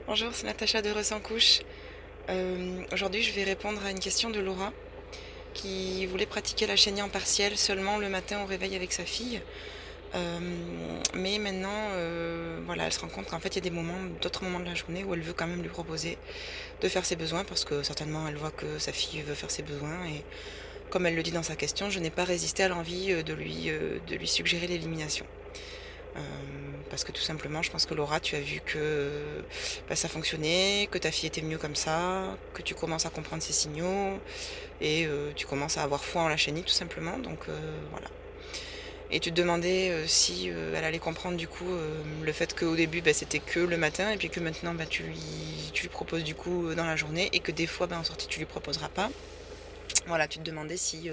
Bonjour, c'est Natacha de Ressens Couche. Aujourd'hui, je vais répondre à une question de Laura qui voulait pratiquer la chénie en partiel seulement le matin au réveil avec sa fille. Mais maintenant, voilà, elle se rend compte qu'en fait, il y a d'autres moments de la journée où elle veut quand même lui proposer de faire ses besoins parce que certainement elle voit que sa fille veut faire ses besoins et comme elle le dit dans sa question, je n'ai pas résisté à l'envie de lui suggérer l'élimination. Parce que tout simplement, je pense que Laura, tu as vu que ça fonctionnait, que ta fille était mieux comme ça, que tu commences à comprendre ses signaux et tu commences à avoir foi en la chenille tout simplement. Donc voilà. Et tu te demandais si elle allait comprendre du coup le fait qu'au début c'était que le matin et puis que maintenant tu lui proposes du coup dans la journée et que des fois en sortie tu lui proposeras pas. Voilà, tu te demandais si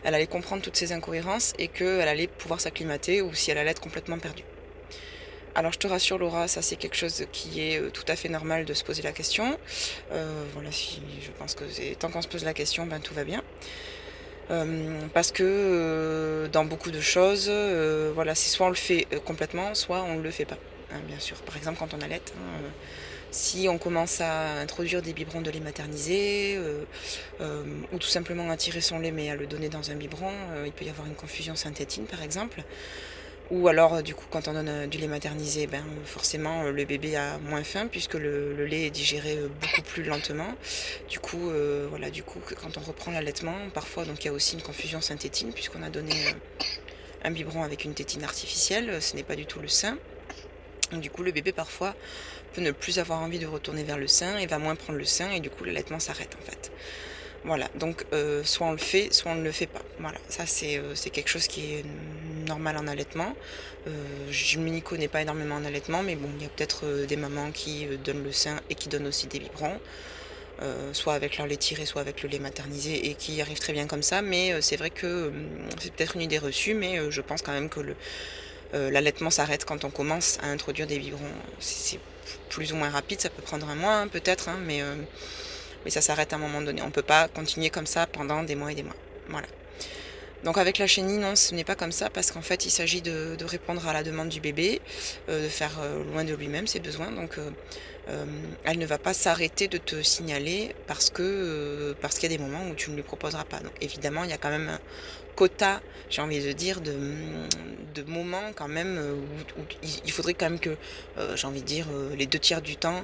elle allait comprendre toutes ces incohérences et qu'elle allait pouvoir s'acclimater ou si elle allait être complètement perdue. Alors je te rassure Laura, ça c'est quelque chose qui est tout à fait normal de se poser la question. Voilà, si je pense que tant qu'on se pose la question, tout va bien. Parce que dans beaucoup de choses, voilà, c'est soit on le fait complètement, soit on ne le fait pas. Hein, bien sûr. Par exemple, quand on allait, si on commence à introduire des biberons de lait maternisé, ou tout simplement à tirer son lait mais à le donner dans un biberon, il peut y avoir une confusion synthétine par exemple. Ou alors, du coup, quand on donne du lait maternisé, forcément, le bébé a moins faim puisque le lait est digéré beaucoup plus lentement. Du coup, voilà, quand on reprend l'allaitement, parfois, donc il y a aussi une confusion synthétine puisqu'on a donné un biberon avec une tétine artificielle, ce n'est pas du tout le sein. Donc, du coup, le bébé, parfois, peut ne plus avoir envie de retourner vers le sein et va moins prendre le sein et du coup, l'allaitement s'arrête en fait. Voilà, donc soit on le fait, soit on ne le fait pas. Voilà, ça c'est quelque chose qui est normal en allaitement. Je ne m'y connais pas énormément en allaitement, mais bon, il y a peut-être des mamans qui donnent le sein et qui donnent aussi des biberons, soit avec leur lait tiré, soit avec le lait maternisé, et qui y arrivent très bien comme ça. Mais c'est vrai que c'est peut-être une idée reçue, mais je pense quand même que l'allaitement s'arrête quand on commence à introduire des biberons. C'est plus ou moins rapide, ça peut prendre un mois hein, peut-être, hein, mais ça s'arrête à un moment donné. On ne peut pas continuer comme ça pendant des mois et des mois. Voilà. Donc avec la chenille, non, ce n'est pas comme ça parce qu'en fait, il s'agit de répondre à la demande du bébé, de faire loin de lui-même ses besoins. Donc elle ne va pas s'arrêter de te signaler parce qu'il y a des moments où tu ne lui proposeras pas. Donc évidemment, il y a quand même un quota, j'ai envie de dire, de moments quand même où il faudrait quand même que, j'ai envie de dire, les 2 tiers du temps,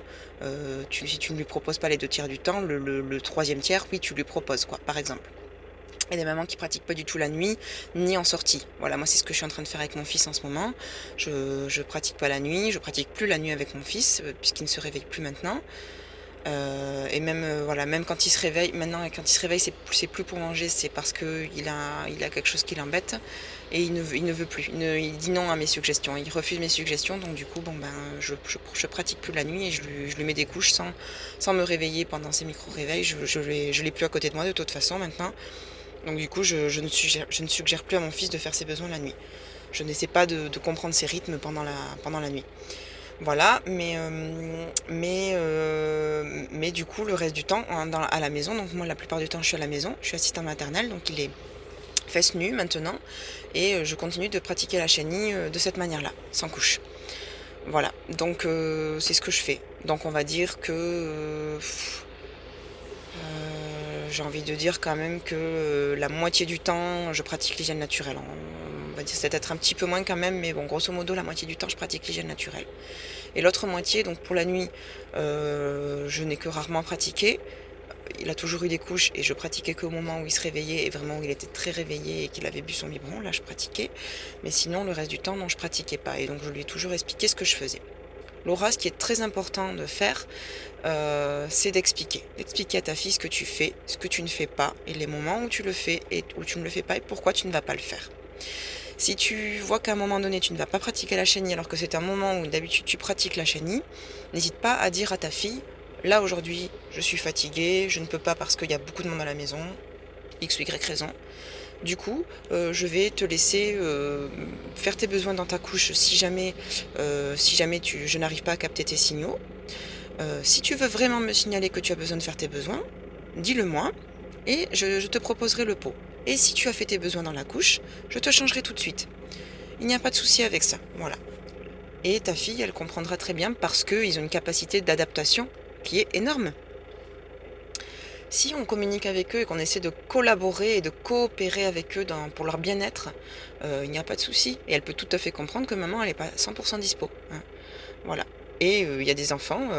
si tu ne lui proposes pas les 2 tiers du temps, le troisième tiers, oui, tu lui proposes, quoi, par exemple. Il y a des mamans qui pratiquent pas du tout la nuit, ni en sortie. Voilà, moi c'est ce que je suis en train de faire avec mon fils en ce moment. Je pratique pas la nuit, je pratique plus la nuit avec mon fils, puisqu'il ne se réveille plus maintenant. Et même, voilà, même quand il se réveille, maintenant quand il se réveille, c'est plus pour manger, c'est parce que il a quelque chose qui l'embête et il ne veut plus. Il dit non à mes suggestions, il refuse mes suggestions, donc du coup, je pratique plus la nuit et je lui mets des couches sans me réveiller pendant ces micro-réveils. Je l'ai plus à côté de moi de toute façon maintenant. Donc du coup, je ne suggère plus à mon fils de faire ses besoins la nuit. Je n'essaie pas de comprendre ses rythmes pendant la nuit. Voilà, mais du coup, le reste du temps, à la maison, donc moi la plupart du temps je suis à la maison, je suis assistante maternelle, donc il est fesses nues maintenant, et je continue de pratiquer la chenille de cette manière-là, sans couche. Voilà, donc c'est ce que je fais. Donc on va dire que j'ai envie de dire quand même que la moitié du temps, je pratique l'hygiène naturelle. On va dire c'est peut-être un petit peu moins quand même, mais bon, grosso modo, la moitié du temps, je pratique l'hygiène naturelle. Et l'autre moitié, donc pour la nuit, je n'ai que rarement pratiqué. Il a toujours eu des couches et je pratiquais qu'au moment où il se réveillait et vraiment où il était très réveillé et qu'il avait bu son biberon, là je pratiquais. Mais sinon, le reste du temps, non, je pratiquais pas. Et donc je lui ai toujours expliqué ce que je faisais. Laura, ce qui est très important de faire, c'est d'expliquer à ta fille ce que tu fais, ce que tu ne fais pas, et les moments où tu le fais et où tu ne le fais pas, et pourquoi tu ne vas pas le faire. Si tu vois qu'à un moment donné, tu ne vas pas pratiquer la chenille, alors que c'est un moment où d'habitude tu pratiques la chenille, n'hésite pas à dire à ta fille, là aujourd'hui, je suis fatiguée, je ne peux pas parce qu'il y a beaucoup de monde à la maison, X ou Y raison. Du coup, je vais te laisser faire tes besoins dans ta couche si jamais je n'arrive pas à capter tes signaux. Si tu veux vraiment me signaler que tu as besoin de faire tes besoins, dis-le moi et je te proposerai le pot. Et si tu as fait tes besoins dans la couche, je te changerai tout de suite. Il n'y a pas de souci avec ça, voilà. et ta fille, elle comprendra très bien parce qu'ils ont une capacité d'adaptation qui est énorme. Si on communique avec eux et qu'on essaie de collaborer et de coopérer avec eux pour leur bien-être, il n'y a pas de souci et elle peut tout à fait comprendre que maman, elle est pas 100 dispo, hein. Voilà, et il y a des enfants,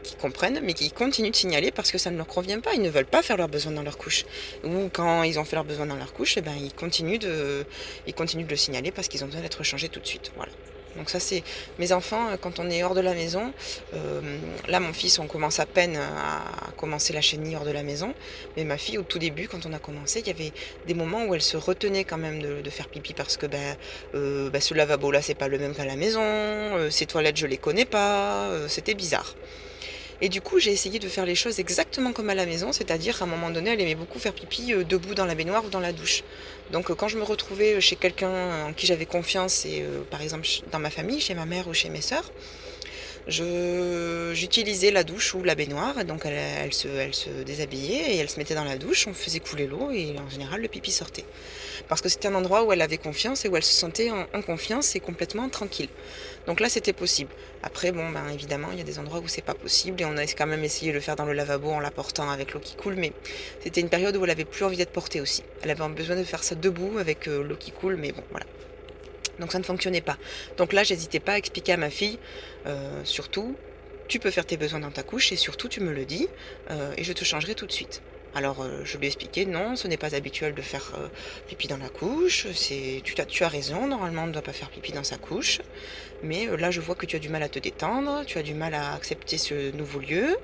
qui comprennent, mais qui continuent de signaler parce que ça ne leur convient pas. Ils ne veulent pas faire leurs besoins dans leur couche, ou quand ils ont fait leurs besoins dans leur couche, et ben, ils continuent de le signaler parce qu'ils ont besoin d'être changés tout de suite, voilà. Donc ça, c'est mes enfants, quand on est hors de la maison, là, mon fils, on commence à peine à commencer la chenille hors de la maison, mais ma fille, au tout début, quand on a commencé, il y avait des moments où elle se retenait quand même de faire pipi parce que, ce lavabo-là, c'est pas le même qu'à la maison, ces toilettes, je les connais pas, c'était bizarre. Et du coup, j'ai essayé de faire les choses exactement comme à la maison, c'est-à-dire qu'à un moment donné, elle aimait beaucoup faire pipi debout dans la baignoire ou dans la douche. Donc quand je me retrouvais chez quelqu'un en qui j'avais confiance, et par exemple dans ma famille, chez ma mère ou chez mes sœurs, j'utilisais la douche ou la baignoire, et donc elle se déshabillait et elle se mettait dans la douche, on faisait couler l'eau et en général le pipi sortait. Parce que c'était un endroit où elle avait confiance et où elle se sentait en confiance et complètement tranquille. Donc là, c'était possible. Après, bon, ben évidemment, il y a des endroits où c'est pas possible et on a quand même essayé de le faire dans le lavabo en la portant avec l'eau qui coule, mais c'était une période où elle avait plus envie d'être portée aussi. Elle avait besoin de faire ça debout avec l'eau qui coule, mais bon, voilà. Donc ça ne fonctionnait pas. Donc là, j'hésitais pas à expliquer à ma fille, surtout, tu peux faire tes besoins dans ta couche et surtout tu me le dis, et je te changerai tout de suite. Alors je lui ai expliqué, non, ce n'est pas habituel de faire pipi dans la couche, tu as raison, normalement on ne doit pas faire pipi dans sa couche, mais là je vois que tu as du mal à te détendre, tu as du mal à accepter ce nouveau lieu,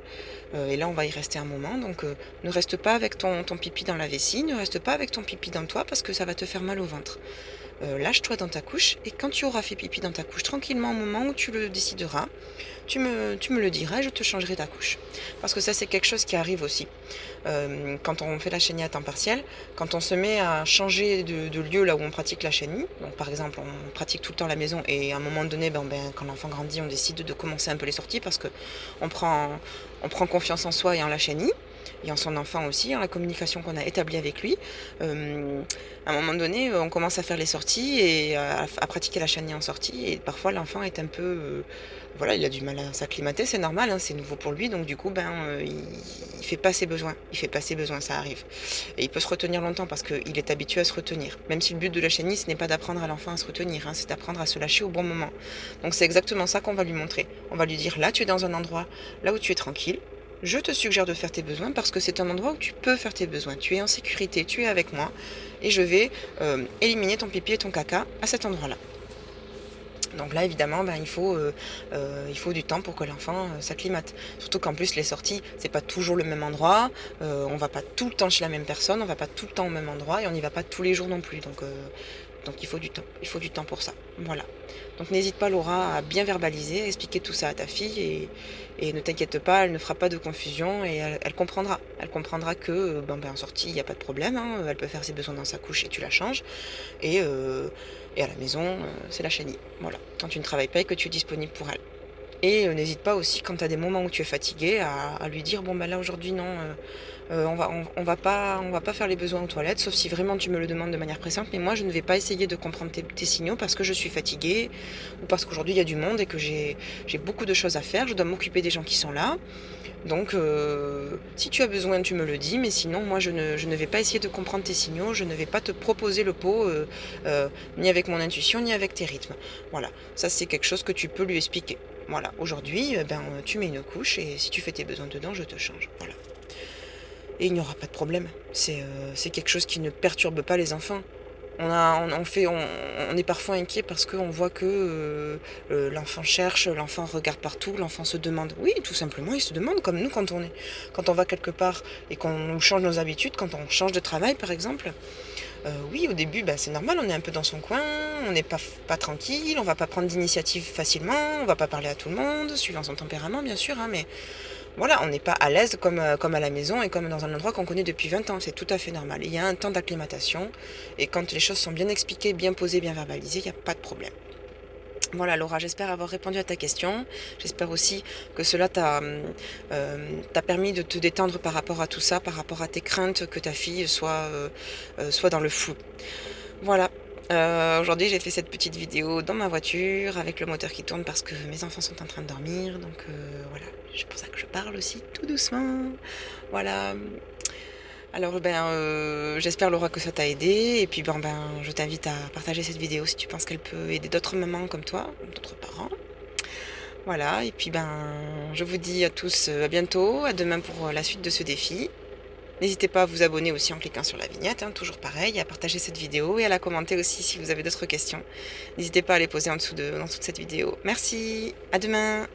et là on va y rester un moment, donc ne reste pas avec ton pipi dans la vessie, ne reste pas avec ton pipi dans toi parce que ça va te faire mal au ventre. Lâche-toi dans ta couche et quand tu auras fait pipi dans ta couche tranquillement au moment où tu le décideras, tu me le diras et je te changerai ta couche. Parce que ça c'est quelque chose qui arrive aussi. Quand on fait la chenille à temps partiel, quand on se met à changer de lieu là où on pratique la chenille, donc par exemple on pratique tout le temps à la maison et à un moment donné, quand l'enfant grandit, on décide de commencer un peu les sorties parce que on prend confiance en soi et en la chenille et en son enfant aussi, en la communication qu'on a établie avec lui. À un moment donné, on commence à faire les sorties et à pratiquer la chenille en sortie. Et parfois, l'enfant est un peu, voilà, il a du mal à s'acclimater, c'est normal, hein, c'est nouveau pour lui. Donc du coup, il fait pas ses besoins. Il fait pas ses besoins, ça arrive. Et il peut se retenir longtemps parce qu'il est habitué à se retenir. Même si le but de la chenille, ce n'est pas d'apprendre à l'enfant à se retenir, hein, c'est d'apprendre à se lâcher au bon moment. Donc c'est exactement ça qu'on va lui montrer. On va lui dire, là, tu es dans un endroit, là où tu es tranquille. Je te suggère de faire tes besoins parce que c'est un endroit où tu peux faire tes besoins. Tu es en sécurité, tu es avec moi et je vais éliminer ton pipi et ton caca à cet endroit-là. Donc là, évidemment, il faut du temps pour que l'enfant s'acclimate. Surtout qu'en plus, les sorties, c'est pas toujours le même endroit. On va pas tout le temps chez la même personne, on va pas tout le temps au même endroit et on n'y va pas tous les jours non plus. Donc il faut du temps. Il faut du temps pour ça. Voilà. Donc n'hésite pas, Laura, à bien verbaliser, à expliquer tout ça à ta fille et ne t'inquiète pas, elle ne fera pas de confusion et elle comprendra. Elle comprendra que en sortie, il n'y a pas de problème, hein, elle peut faire ses besoins dans sa couche et tu la changes. Et à la maison, c'est la chenille. Voilà. Quand tu ne travailles pas et que tu es disponible pour elle. Et n'hésite pas aussi, quand tu as des moments où tu es fatigué, à lui dire, là aujourd'hui non, on va pas faire les besoins aux toilettes, sauf si vraiment tu me le demandes de manière pressante, mais moi je ne vais pas essayer de comprendre tes signaux parce que je suis fatiguée, ou parce qu'aujourd'hui il y a du monde et que j'ai beaucoup de choses à faire, je dois m'occuper des gens qui sont là. Donc si tu as besoin, tu me le dis, mais sinon moi je ne vais pas essayer de comprendre tes signaux, je ne vais pas te proposer le pot, ni avec mon intuition, ni avec tes rythmes. Voilà, ça c'est quelque chose que tu peux lui expliquer. Voilà, aujourd'hui, tu mets une couche et si tu fais tes besoins dedans, je te change. Voilà. Et il n'y aura pas de problème. C'est quelque chose qui ne perturbe pas les enfants. On est parfois inquiet parce qu'on voit que l'enfant cherche, l'enfant regarde partout, l'enfant se demande. Oui, tout simplement, il se demande, comme nous quand on va quelque part et qu'on change nos habitudes, quand on change de travail par exemple. Oui, au début, c'est normal, on est un peu dans son coin, on n'est pas tranquille, on va pas prendre d'initiative facilement, on va pas parler à tout le monde, suivant son tempérament bien sûr, hein, mais voilà, on n'est pas à l'aise comme à la maison et comme dans un endroit qu'on connaît depuis 20 ans, c'est tout à fait normal. Il y a un temps d'acclimatation et quand les choses sont bien expliquées, bien posées, bien verbalisées, il n'y a pas de problème. Voilà Laura, j'espère avoir répondu à ta question. J'espère aussi que cela t'a permis de te détendre par rapport à tout ça, par rapport à tes craintes que ta fille soit dans le flou. Voilà, Aujourd'hui, j'ai fait cette petite vidéo dans ma voiture avec le moteur qui tourne parce que mes enfants sont en train de dormir. Donc voilà, c'est pour ça que je parle aussi tout doucement. Voilà. Alors j'espère Laura que ça t'a aidé. Et puis je t'invite à partager cette vidéo si tu penses qu'elle peut aider d'autres mamans comme toi, d'autres parents. Voilà, et puis je vous dis à tous à bientôt, à demain pour la suite de ce défi. N'hésitez pas à vous abonner aussi en cliquant sur la vignette, hein, toujours pareil, à partager cette vidéo et à la commenter aussi si vous avez d'autres questions. N'hésitez pas à les poser en dessous de cette vidéo. Merci, à demain.